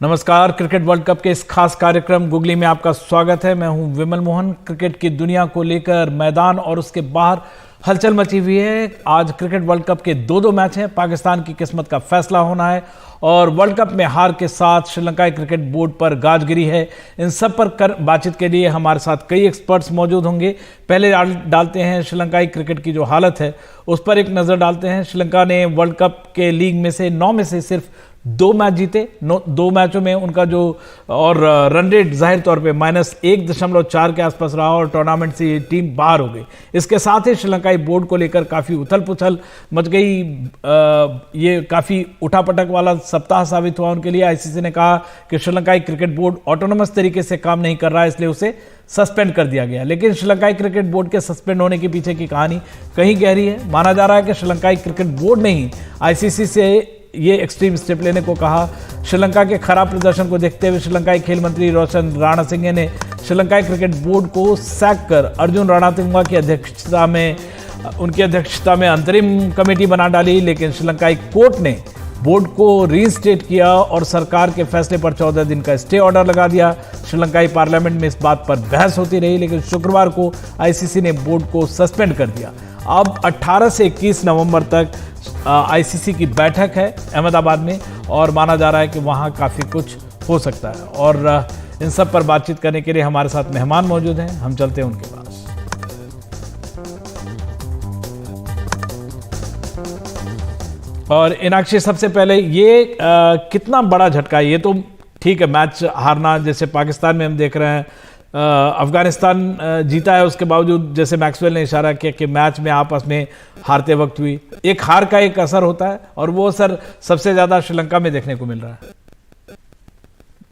नमस्कार। Cricket world cup के इस खास कार्यक्रम गुगली में आपका स्वागत है। मैं हूं विमल मोहन। क्रिकेट की दुनिया को लेकर मैदान और उसके बाहर हलचल मची हुई है। आज क्रिकेट वर्ल्ड कप के दो मैच हैं। पाकिस्तान की किस्मत का फैसला होना है और वर्ल्ड कप में हार के साथ श्रीलंका क्रिकेट बोर्ड पर गाज गिरी है। इन सब पर बातचीत के लिए हमारे साथ कई एक्सपर्ट्स मौजूद होंगे। पहले डालते हैं श्रीलंकाई क्रिकेट की जो हालत है उस पर एक नज़र डालते हैं। श्रीलंका ने वर्ल्ड कप के लीग में से 9 में से सिर्फ 2 मैच जीते। 2 मैचों में उनका जो और रन रेट जाहिर तौर पे -1.4 के आसपास रहा और टूर्नामेंट से ये टीम बाहर हो गई। इसके साथ ही श्रीलंकाई बोर्ड को लेकर काफ़ी उथल पुथल मच गई। ये काफ़ी उठापटक वाला सप्ताह साबित हुआ उनके लिए। आईसीसी ने कहा कि श्रीलंकाई क्रिकेट बोर्ड ऑटोनोमस तरीके से काम नहीं कर रहा है, इसलिए उसे सस्पेंड कर दिया गया। लेकिन श्रीलंकाई क्रिकेट बोर्ड के सस्पेंड होने के पीछे की कहानी कहीं गहरी है। माना जा रहा है कि श्रीलंकाई क्रिकेट बोर्ड ने ही आईसीसी से ये एक्सट्रीम स्टेप लेने को कहा। श्रीलंका के खराब प्रदर्शन को देखते हुए श्रीलंकाई खेल मंत्री रोशन रणसिंघे ने श्रीलंकाई क्रिकेट बोर्ड को सैक कर अर्जुन रणतुंगा की अध्यक्षता में अंतरिम कमेटी बना डाली। लेकिन श्रीलंकाई कोर्ट ने बोर्ड को रीइंस्टेट किया और सरकार के फैसले पर 14 दिन का स्टे ऑर्डर लगा दिया। श्रीलंकाई पार्लियामेंट में इस बात पर बहस होती रही, लेकिन शुक्रवार को आईसीसी ने बोर्ड को सस्पेंड कर दिया। अब 18 से 21 नवंबर तक आईसीसी की बैठक है अहमदाबाद में और माना जा रहा है कि वहां काफ़ी कुछ हो सकता है। और इन सब पर बातचीत करने के लिए हमारे साथ मेहमान मौजूद हैं। हम चलते हैं उनके पास। और इनाक्षी, सबसे पहले ये कितना बड़ा झटका है? ये तो ठीक है, मैच हारना जैसे पाकिस्तान में हम देख रहे हैं, अफगानिस्तान जीता है, उसके बावजूद जैसे मैक्सवेल ने इशारा किया कि मैच में आपस में हारते वक्त हुई एक हार का एक असर होता है और वो असर सबसे ज्यादा श्रीलंका में देखने को मिल रहा है।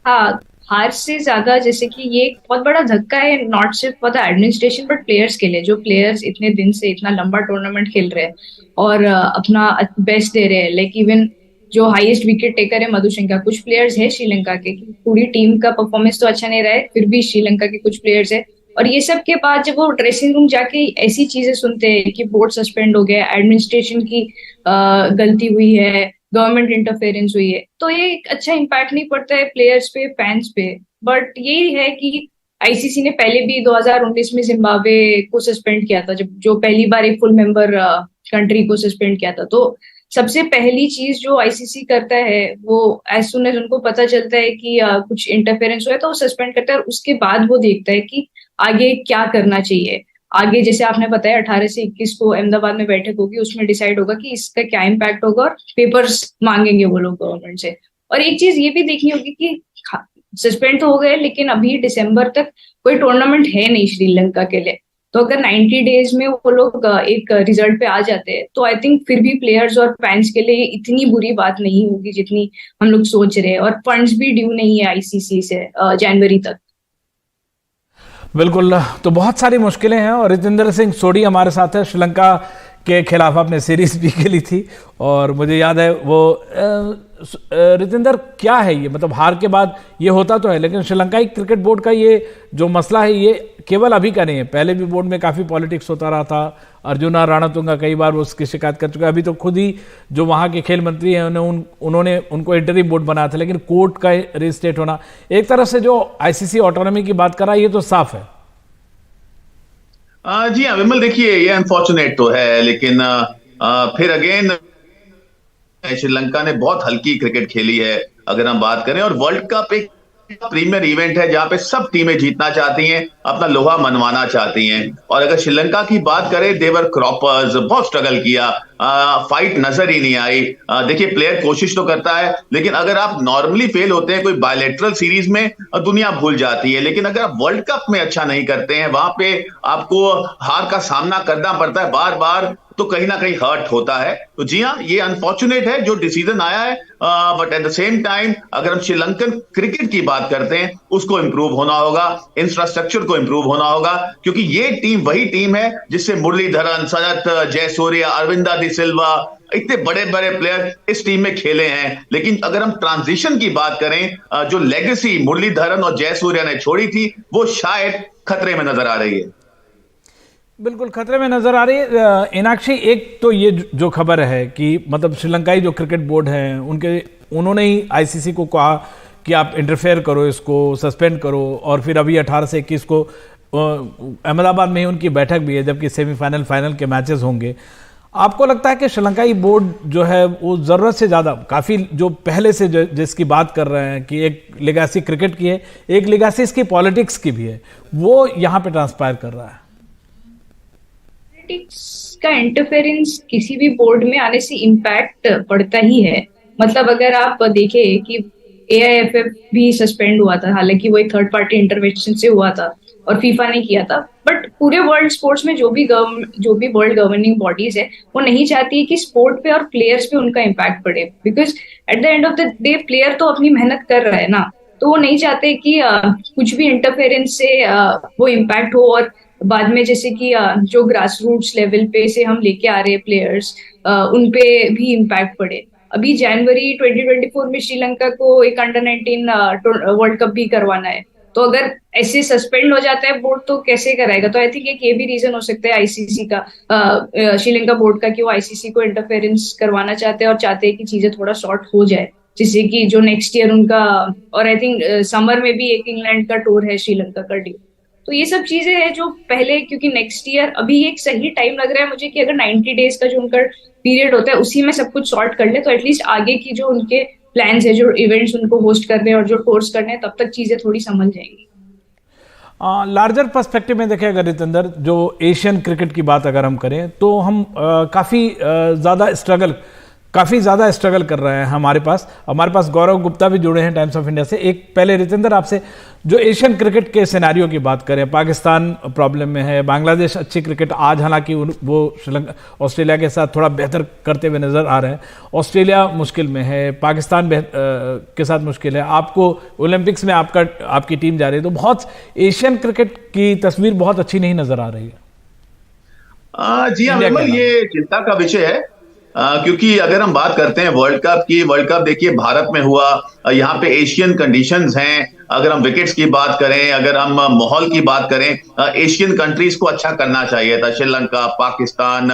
हाँ, हार से ज्यादा जैसे कि ये एक बहुत बड़ा धक्का है, नॉट सिर्फ for the administration but players के लिए। जो प्लेयर्स इतने दिन से इतना लंबा टूर्नामेंट खेल रहे हैं और अपना बेस्ट दे रहे हैं, लाइक इवन जो हाईएस्ट विकेट टेकर है मधुशंका, कुछ प्लेयर्स है श्रीलंका के, पूरी टीम का परफॉर्मेंस तो अच्छा नहीं रहा है, फिर भी श्रीलंका के कुछ प्लेयर्स है। और ये सब के बाद जब वो ड्रेसिंग रूम जाके ऐसी चीजें सुनते हैं कि बोर्ड सस्पेंड हो गया, एडमिनिस्ट्रेशन की गलती हुई है, गवर्नमेंट इंटरफेरेंस हुई है, तो ये एक अच्छा इम्पैक्ट नहीं पड़ता है प्लेयर्स पे, फैंस पे। बट यही है कि आईसीसी ने पहले भी 2019 में जिम्बाब्वे को सस्पेंड किया था, जब जो पहली बार एक फुल मेंबर कंट्री को सस्पेंड किया था। तो सबसे पहली चीज जो आईसीसी करता है वो एज सुन एज उनको पता चलता है कि कुछ इंटरफेरेंस हुआ है तो वो सस्पेंड करता है, और उसके बाद वो देखता है कि आगे क्या करना चाहिए। आगे जैसे आपने बताया 18 से 21 को अहमदाबाद में बैठक होगी, उसमें डिसाइड होगा कि इसका क्या इम्पैक्ट होगा और पेपर्स मांगेंगे वो लोग गवर्नमेंट से। और एक चीज ये भी देखनी होगी कि सस्पेंड तो हो गए लेकिन अभी दिसंबर तक कोई टूर्नामेंट है नहीं श्रीलंका के लिए। तो अगर 90 डेज में वो लोग एक रिजल्ट पे आ जाते हैं तो आई थिंक फिर भी प्लेयर्स और फैंस के लिए इतनी बुरी बात नहीं होगी जितनी हम लोग सोच रहे हैं। और फंड्स भी ड्यू नहीं है आईसीसी से जनवरी तक। बिल्कुल, तो बहुत सारी मुश्किलें हैं। और रितेंद्र सिंह सोढ़ी हमारे साथ है। श्रीलंका के खिलाफ आपने सीरीज भी खेली थी और मुझे याद है वो रितेंद्र, क्या है ये, मतलब हार के बाद ये होता तो है, लेकिन श्रीलंकाई क्रिकेट बोर्ड का ये जो मसला है ये केवल अभी का नहीं है, पहले भी बोर्ड में काफ़ी पॉलिटिक्स होता रहा था। अर्जुन रणतुंगा कई बार वो उसकी शिकायत कर चुके हैं। अभी तो खुद ही जो वहाँ के खेल मंत्री हैं उन्होंने उनको इंटरिम बोर्ड बनाया था, लेकिन कोर्ट का रिस्टेट होना, एक तरह से जो आईसीसी ऑटोनॉमी की बात कर रहा है ये तो साफ है। जी हाँ विमल, देखिए ये अनफॉर्चुनेट तो है, लेकिन फिर अगेन श्रीलंका ने बहुत हल्की क्रिकेट खेली है अगर हम बात करें। और वर्ल्ड कप एक प्रीमियर इवेंट है जहां पे सब टीमें जीतना चाहती हैं, अपना लोहा मनवाना चाहती हैं। और अगर श्रीलंका की बात करें, देवर क्रॉपर्स, बहुत स्ट्रगल किया, फाइट नजर ही नहीं आई। देखिए प्लेयर कोशिश तो करता है, लेकिन अगर आप नॉर्मली फेल होते हैं कोई बायलैटरल सीरीज में दुनिया भूल जाती है, लेकिन अगर आप वर्ल्ड कप में अच्छा नहीं करते हैं, वहां पे आपको हार का सामना करना पड़ता है बार बार, तो कहीं ना कहीं हर्ट होता है। तो जी हाँ, ये अनफॉर्चुनेट है जो डिसीजन आया है, but at the same time अगर हम श्रीलंकन क्रिकेट की बात करते हैं, उसको इंप्रूव होना होगा, इंफ्रास्ट्रक्चर को इंप्रूव होना होगा, क्योंकि ये टीम वही टीम है जिससे मुरलीधरन, सनत जयसूर्या, अरविंदा डी सिल्वा, इतने बड़े बड़े प्लेयर इस टीम में खेले हैं। लेकिन अगर हम ट्रांजिशन की बात करें, जो लेगेसी मुरलीधरन और जयसूर्या ने छोड़ी थी, वो शायद खतरे में नजर आ रही है। बिल्कुल खतरे में नजर आ रही है। इनाक्षी, एक तो ये जो खबर है कि मतलब श्रीलंकाई जो क्रिकेट बोर्ड है उन्होंने ही आईसीसी को कहा कि आप इंटरफेयर करो, इसको सस्पेंड करो, और फिर अभी 18 से 21 को अहमदाबाद में ही उनकी बैठक भी है, जबकि सेमीफाइनल फाइनल के मैचेस होंगे। आपको लगता है कि श्रीलंकाई बोर्ड जो है वो ज़रूरत से ज़्यादा, काफ़ी जो पहले से जिसकी बात कर रहे हैं कि एक लेगासी क्रिकेट की है, एक लेगासी इसकी पॉलिटिक्स की भी है, वो यहाँ पे ट्रांसपायर कर रहा है? पॉलिटिक्स का इंटरफेरेंस किसी भी बोर्ड में आने से इम्पैक्ट पड़ता ही है। मतलब अगर आप देखें कि AIFF भी सस्पेंड हुआ था, हालांकि वो एक थर्ड पार्टी इंटरवेंशन से हुआ था और फीफा ने किया था, बट पूरे वर्ल्ड स्पोर्ट्स में जो भी वर्ल्ड गवर्निंग बॉडीज है वो नहीं चाहती है कि स्पोर्ट पे और प्लेयर्स पे उनका इम्पैक्ट पड़े, because at the end of the day player तो अपनी मेहनत कर रहा है ना, तो वो नहीं चाहते कि कुछ भी इंटरफेरेंस से वो इम्पैक्ट हो, और बाद में जैसे कि जो ग्रास रूट्स लेवल पे से हम लेके आ रहे हैं प्लेयर्स, उन पे भी इम्पैक्ट पड़े। अभी जनवरी 2024 में श्रीलंका को एक अंडर 19 वर्ल्ड कप भी करवाना है, तो अगर ऐसे सस्पेंड हो जाता है बोर्ड तो कैसे कराएगा? तो आई थिंक एक ये भी रीजन हो सकता है आईसीसी का, श्रीलंका बोर्ड का, कि वो आईसीसी को इंटरफेरेंस करवाना चाहते हैं और चाहते हैं कि चीजें थोड़ा शॉर्ट हो जाए, जिससे कि जो नेक्स्ट ईयर उनका, और आई थिंक समर में भी एक इंग्लैंड का टूर है श्रीलंका का ड्यू। तो ये सब चीजें हैं जो पहले, क्योंकि नेक्स्ट ईयर अभी एक सही टाइम लग रहा है मुझे कि अगर 90 डेज का जो उनका पीरियड होता है उसी में सब कुछ सॉर्ट कर ले, तो एटलीस्ट आगे की जो उनके प्लान्स है, जो इवेंट्स उनको होस्ट करने हैं और जो टूर्स करने हैं, तब तक चीजें थोड़ी संभल जाएंगी। लार्जर पर्सपेक्टिव में देखें अगर रितेंद्र, जो एशियन क्रिकेट की बात अगर हम करें तो हम काफ़ी ज़्यादा स्ट्रगल कर रहे हैं। हमारे पास गौरव गुप्ता भी जुड़े हैं टाइम्स ऑफ इंडिया से। एक पहले रितेंद्र आपसे जो एशियन क्रिकेट के सिनेरियो की बात करें, पाकिस्तान प्रॉब्लम में है, बांग्लादेश अच्छी क्रिकेट आज हालांकि वो श्रीलंका ऑस्ट्रेलिया के साथ थोड़ा बेहतर करते हुए नजर आ रहे हैं, ऑस्ट्रेलिया मुश्किल में है, पाकिस्तान के साथ मुश्किल है, आपको ओलंपिक्स में आपकी टीम जा रही है, तो बहुत एशियन क्रिकेट की तस्वीर बहुत अच्छी नहीं नजर आ रही है। जी हाँ विमल, ये चिंता का विषय है, क्योंकि अगर हम बात करते हैं वर्ल्ड कप की, वर्ल्ड कप देखिए भारत में हुआ, यहाँ पे एशियन कंडीशंस हैं, अगर हम विकेट्स की बात करें, अगर हम माहौल की बात करें, एशियन कंट्रीज को अच्छा करना चाहिए था, श्रीलंका, पाकिस्तान,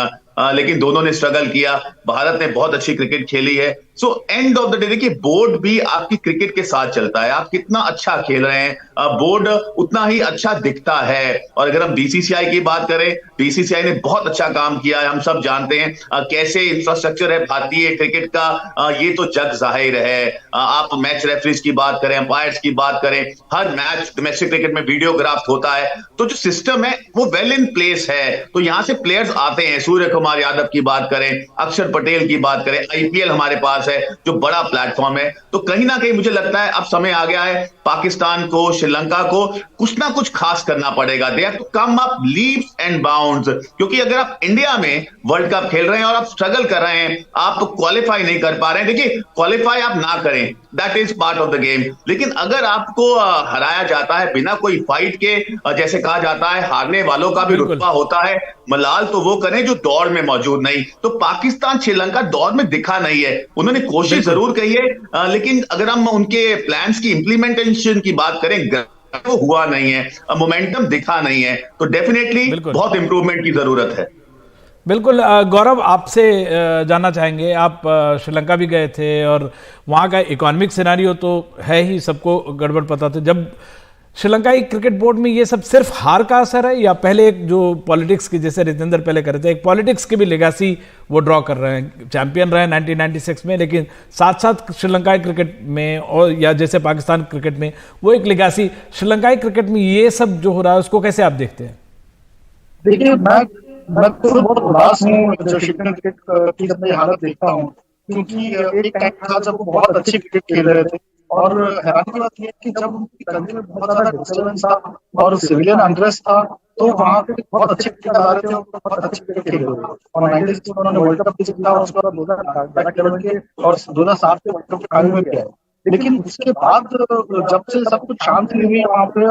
लेकिन दोनों ने स्ट्रगल किया। भारत ने बहुत अच्छी क्रिकेट खेली है। So end of the day देखिए, बोर्ड भी आपकी क्रिकेट के साथ चलता है, आप कितना अच्छा खेल रहे हैं, बोर्ड उतना ही अच्छा दिखता है। और अगर हम बीसीसीआई की बात करें, बीसीसीआई ने बहुत अच्छा काम किया है, हम सब जानते हैं कैसे इंफ्रास्ट्रक्चर है भारतीय क्रिकेट का, ये तो जग जाहिर है। आप मैच रेफरीज की बात करें, अंपायर्स की बात करें, हर मैच डोमेस्टिक क्रिकेट में वीडियोग्राफ होता है, तो जो सिस्टम है वो वेल इन प्लेस है। तो यहां से प्लेयर्स आते हैं, सूर्य कुमार यादव की बात करें, अक्षर पटेल की बात करें, आईपीएल हमारे पास है जो बड़ा प्लेटफॉर्म है। तो कहीं ना कहीं मुझे लगता है अब समय आ गया है पाकिस्तान को, श्रीलंका को कुछ ना कुछ खास करना पड़ेगा। They have to come up leaps and bounds, क्योंकि अगर आप इंडिया में वर्ल्ड कप खेल रहे हैं और आप स्ट्रगल कर रहे हैं, आप क्वालिफाई नहीं कर पा रहे हैं, देखिए क्वालिफाई आप ना करें, that is part of the game, लेकिन अगर आपको हराया जाता है बिना कोई फाइट के, जैसे कहा जाता है हारने वालों का भी रुतबा होता है, मलाल तो वो करें जो दौड़ में मौजूद नहीं। तो पाकिस्तान श्रीलंका दौड़ में दिखा नहीं है, उन्होंने कोशिश जरूर कही है, लेकिन अगर हम उनके प्लान्स की इंप्लीमेंटेशन की बात करें वो हुआ नहीं है, मोमेंटम दिखा नहीं है, तो डेफिनेटली बहुत इंप्रूवमेंट की जरूरत है। बिल्कुल। गौरव, आपसे जानना चाहेंगे, आप श्रीलंका भी गए थे और वहाँ का इकोनॉमिक सिनेरियो तो है ही, सबको गड़बड़ पता था। जब श्रीलंकाई क्रिकेट बोर्ड में ये सब सिर्फ हार का असर है, या पहले एक जो पॉलिटिक्स की, जैसे रितेंद्र पहले कर रहे थे, एक पॉलिटिक्स की भी लेगासी वो ड्रॉ कर रहे हैं? चैंपियन रहे 1996 में, लेकिन साथ साथ श्रीलंकाई क्रिकेट में, और या जैसे पाकिस्तान क्रिकेट में, वो एक लेगासी श्रीलंकाई क्रिकेट में ये सब जो हो रहा है उसको कैसे आप देखते हैं? देखिए, मैं तो बहुत उदास हूँ जब श्रीलंकन क्रिकेट की जब मैं हालत देखता हूँ, क्योंकि एक टाइम था जब वो बहुत अच्छी क्रिकेट खेल रहे थे, और हैरानी की बात यह है कि जब उनकी कंट्री में बहुत ज्यादा डिस्टर्बेंस था और सिविलियन अनरेस्ट था, तो वहाँ पे बहुत अच्छे क्रिकेट आ रहे थे और बहुत अच्छी क्रिकेट खेल रहे थे। और 96 में उन्होंने वर्ल्ड कप भी जीता, और उसके बाद 2007 के वर्ल्ड कप के फाइनल में भी आए। लेकिन उसके बाद जब से सब कुछ शांति हुई वहाँ पे,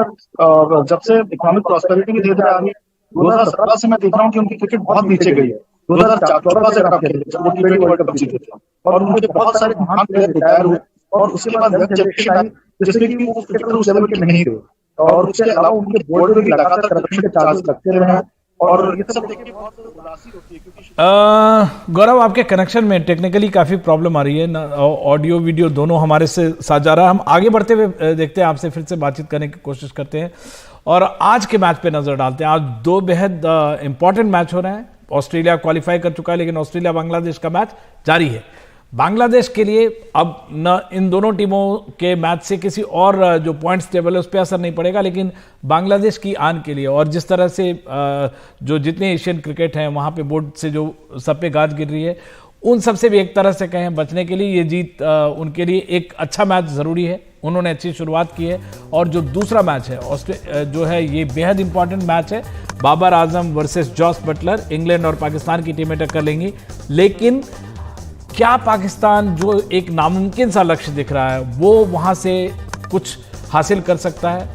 और जब से इकोनॉमिक प्रॉस्पेरिटी भी धीरे धीरे आ गई, 2017 से मैं देख रहा हूँ कि उनकी क्रिकेट बहुत नीचे गई है। 2014 से खराब खेले जब वो T20 वर्ल्ड कप जीते थे, और उनके बहुत सारे महान प्लेयर रिटायर हुए, और उसके बाद यंग जनरेशन आई जिसमें कि वो क्रिकेटर उस लेवल के नहीं थे। और उसके अलावा उनके बोर्ड में भी लगातार करप्शन के चार्जेस लगते रहे हैं, और ये सब देख के बहुत उदासी होती है क्योंकि गौरव, आपके कनेक्शन में टेक्निकली काफ़ी प्रॉब्लम आ रही है ना, ऑडियो वीडियो दोनों हमारे से साथ जा रहा है। हम आगे बढ़ते हुए देखते हैं, आपसे फिर से बातचीत करने की कोशिश करते हैं और आज के मैच पे नज़र डालते हैं। आज दो बेहद इंपॉर्टेंट मैच हो रहे हैं। ऑस्ट्रेलिया क्वालिफाई कर चुका है, लेकिन ऑस्ट्रेलिया बांग्लादेश का मैच जारी है। बांग्लादेश के लिए अब न इन दोनों टीमों के मैच से किसी और जो पॉइंट्स टेबल है उस पर असर नहीं पड़ेगा, लेकिन बांग्लादेश की आन के लिए और जिस तरह से जो जितने एशियन क्रिकेट हैं वहाँ पे बोर्ड से जो सब पे गाज गिर रही है, उन सब से भी एक तरह से कहें बचने के लिए ये जीत उनके लिए एक अच्छा मैच ज़रूरी है। उन्होंने अच्छी शुरुआत की है और जो दूसरा मैच है जो है ये बेहद इंपॉर्टेंट मैच है। Babar Azam versus Jos Buttler, England और पाकिस्तान की टीमें टक्कर लेंगी, लेकिन क्या पाकिस्तान जो एक नामुमकिन सा लक्ष्य दिख रहा है वो वहाँ से कुछ हासिल कर सकता है?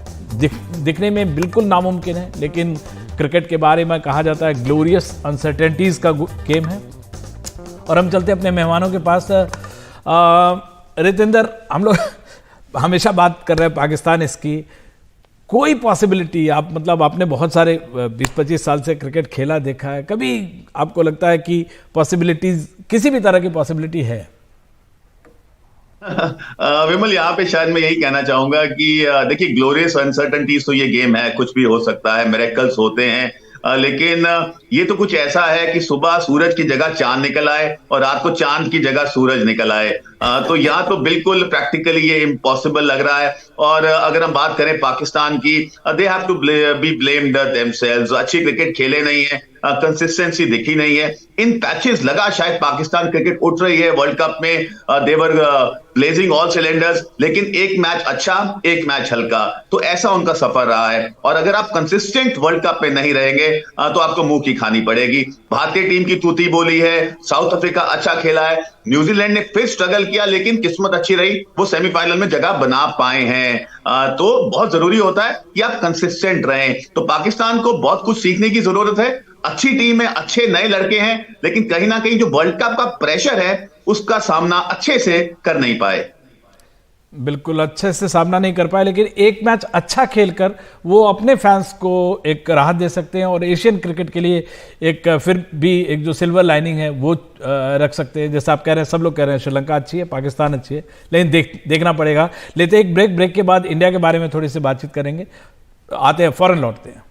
दिखने में बिल्कुल नामुमकिन है, लेकिन क्रिकेट के बारे में कहा जाता है ग्लोरियस अनसर्टेनिटीज का गेम है। और हम चलते अपने मेहमानों के पास। रितेंद्र, हम लोग हमेशा बात कर रहे हैं पाकिस्तान इसकी, कोई पॉसिबिलिटी मतलब आपने बहुत सारे 20-25 साल से क्रिकेट खेला देखा है, कभी आपको लगता है कि पॉसिबिलिटीज, किसी भी तरह की पॉसिबिलिटी है? विमल, यहाँ पे शायद मैं यही कहना चाहूंगा कि देखिए, ग्लोरियस अनसर्टेनिटीज तो ये गेम है, कुछ भी हो सकता है, मिरेकल्स होते हैं, लेकिन ये तो कुछ ऐसा है कि सुबह सूरज की जगह चांद निकल आए और रात को चांद की जगह सूरज निकल आए। तो यहाँ तो बिल्कुल प्रैक्टिकली ये इम्पॉसिबल लग रहा है। और अगर हम बात करें पाकिस्तान की, they have to be blamed themselves. अच्छी क्रिकेट खेले नहीं है, कंसिस्टेंसी दिखी नहीं है। इन पैचेस लगा शायद पाकिस्तान क्रिकेट उठ रही है वर्ल्ड कप में, देवर ब्लेजिंग ऑल सिलेंडर्स, लेकिन एक मैच अच्छा, एक मैच हल्का, तो ऐसा उनका सफर रहा है। और अगर आप कंसिस्टेंट वर्ल्ड कप में नहीं रहेंगे तो आपको मुंह की खानी पड़ेगी। भारतीय टीम की तूती बोली है, साउथ अफ्रीका अच्छा खेला है, न्यूजीलैंड ने फिर स्ट्रगल किया, लेकिन किस्मत अच्छी रही, वो सेमीफाइनल में जगह बना पाए हैं। तो बहुत जरूरी होता है कि आप कंसिस्टेंट रहें। तो पाकिस्तान को बहुत कुछ सीखने की जरूरत है। अच्छी टीम है, अच्छे नए लड़के हैं, लेकिन कहीं ना कहीं जो वर्ल्ड कप का प्रेशर है उसका सामना अच्छे से कर नहीं पाए। बिल्कुल अच्छे से सामना नहीं कर पाए, लेकिन एक मैच अच्छा खेलकर वो अपने फैंस को एक राहत दे सकते हैं और एशियन क्रिकेट के लिए एक फिर भी एक जो सिल्वर लाइनिंग है वो रख सकते हैं। जैसे आप कह रहे हैं, सब लोग कह रहे हैं श्रीलंका अच्छी है, पाकिस्तान अच्छी है, लेकिन देखना पड़ेगा। लेते एक ब्रेक के बाद इंडिया के बारे में थोड़ी सी बातचीत करेंगे, आते हैं, फौरन लौटते हैं।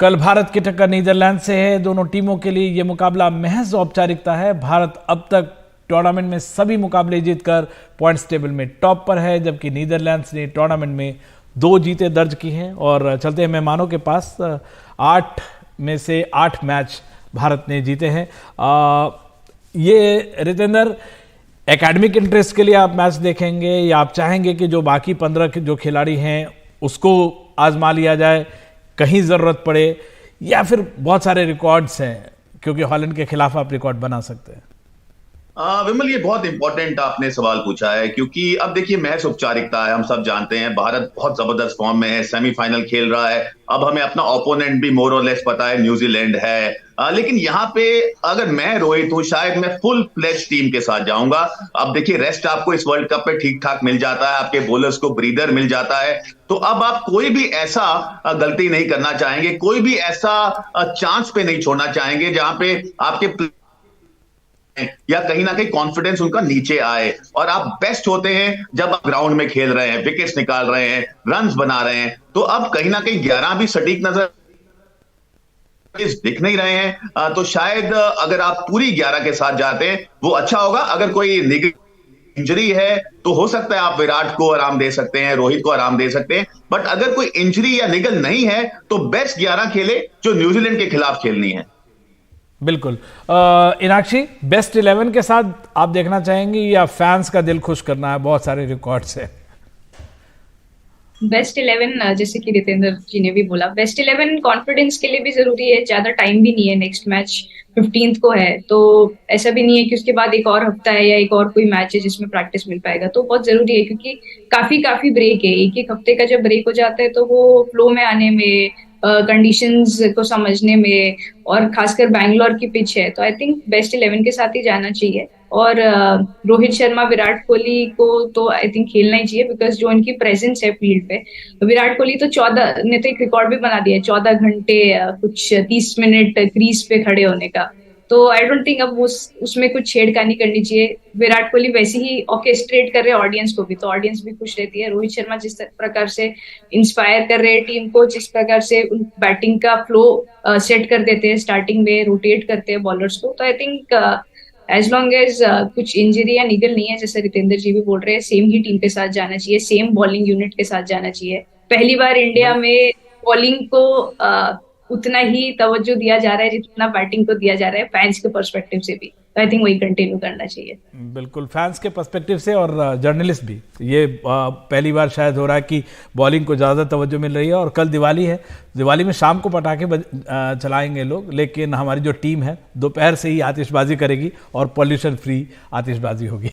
कल भारत की टक्कर नीदरलैंड से है। दोनों टीमों के लिए यह मुकाबला महज औपचारिकता है। भारत अब तक टूर्नामेंट में सभी मुकाबले जीतकर पॉइंट्स टेबल में टॉप पर है, जबकि नीदरलैंड्स ने टूर्नामेंट में 2 जीतें दर्ज की हैं। और चलते हैं मेहमानों के पास। 8 में से 8 मैच भारत ने जीते हैं। ये रितेंद्र, एकेडमिक इंटरेस्ट के लिए आप मैच देखेंगे या आप चाहेंगे कि जो बाकी 15 जो खिलाड़ी हैं उसको आजमा लिया जाए, कहीं ज़रूरत पड़े, या फिर बहुत सारे रिकॉर्ड्स हैं क्योंकि हॉलैंड के खिलाफ आप रिकॉर्ड बना सकते हैं? विमल, ये बहुत इंपॉर्टेंट आपने सवाल पूछा है, क्योंकि अब देखिए, महज औपचारिकता है, हम सब जानते हैं भारत बहुत जबरदस्त फॉर्म में है, सेमीफाइनल खेल रहा है। अब हमें अपना ओपोनेंट भी मोर और लेस पता है, न्यूजीलैंड है। लेकिन यहाँ पे अगर मैं रोहित हूँ, शायद मैं फुल फ्लेज टीम के साथ जाऊंगा। अब देखिए, रेस्ट आपको इस वर्ल्ड कप पे ठीक ठाक मिल जाता है, आपके बॉलर्स को ब्रीदर मिल जाता है, तो अब आप कोई भी ऐसा गलती नहीं करना चाहेंगे, कोई भी ऐसा चांस पे नहीं छोड़ना चाहेंगे जहां पे आपके या कहीं ना कहीं कॉन्फिडेंस उनका नीचे आए। और आप बेस्ट होते हैं जब आप ग्राउंड में खेल रहे हैं, विकेट्स निकाल रहे हैं, रन्स बना रहे हैं। तो अब कहीं ना कहीं 11 भी सटीक नजर दिख नहीं रहे हैं, तो शायद अगर आप पूरी 11 के साथ जाते हैं वो अच्छा होगा। अगर कोई इंजरी है तो हो सकता है आप विराट को आराम दे सकते हैं, रोहित को आराम दे सकते हैं, बट अगर कोई इंजरी या निगल नहीं है तो बेस्ट 11 खेले जो न्यूजीलैंड के खिलाफ खेलनी है। बिल्कुल। इनाक्षी, बेस्ट 11 के साथ आप देखना चाहेंगी या फैंस का दिल खुश करना है? बहुत सारे रिकॉर्ड्स है। बेस्ट 11, जैसे कि रितेंद्र जी ने भी बोला, बेस्ट 11 कॉन्फिडेंस के लिए भी जरूरी है। ज्यादा टाइम भी नहीं है, नेक्स्ट मैच 15th को है, तो ऐसा भी नहीं है कि उसके बाद एक और हफ्ता है या एक और कोई मैच है जिसमें प्रैक्टिस मिल पाएगा। तो बहुत जरूरी है, क्योंकि काफी ब्रेक है। एक हफ्ते का जब ब्रेक हो जाता है तो वो फ्लो में आने में कंडीशंस को समझने में, और खासकर बैंगलोर की पिच है, तो आई थिंक बेस्ट 11 के साथ ही जाना चाहिए। और रोहित शर्मा, विराट कोहली को तो आई थिंक खेलना ही चाहिए, बिकॉज जो उनकी प्रेजेंस है फील्ड पे। विराट कोहली तो 14 ने तो एक रिकॉर्ड भी बना दिया है, 14 घंटे कुछ 30 मिनट क्रीज पे खड़े होने का। तो आई डोंट थिंक अब उसमें कुछ छेड़खानी करनी चाहिए। विराट कोहली वैसे ही ऑर्केस्ट्रेट कर रहे हैं ऑडियंस को भी, तो ऑडियंस भी खुश रहती है। रोहित शर्मा जिस प्रकार से इंस्पायर कर रहे हैं टीम को, जिस प्रकार से बैटिंग का फ्लो सेट कर देते हैं स्टार्टिंग में, रोटेट करते हैं बॉलर्स को, तो I think as long as कुछ इंजरी या निगल नहीं है, जैसे रितेंद्र जी भी बोल रहे हैं, सेम ही टीम के साथ जाना चाहिए, सेम बॉलिंग यूनिट के साथ जाना चाहिए। पहली बार इंडिया में बॉलिंग को उतना ही तवज्जो दिया जा रहा है जितना बैटिंग को दिया जा रहा है, फैंस के पर्सपेक्टिव से भी। आई थिंक वही कंटिन्यू करना चाहिए। बिल्कुल, फैंस के पर्सपेक्टिव से और जर्नलिस्ट भी, ये पहली बार शायद हो रहा है कि बॉलिंग को ज़्यादा तवज्जो मिल रही है। और कल दिवाली है, दिवाली में शाम को पटाखे चलाएंगे लोग, लेकिन हमारी जो टीम है दोपहर से ही आतिशबाजी करेगी और पॉल्यूशन फ्री आतिशबाजी होगी।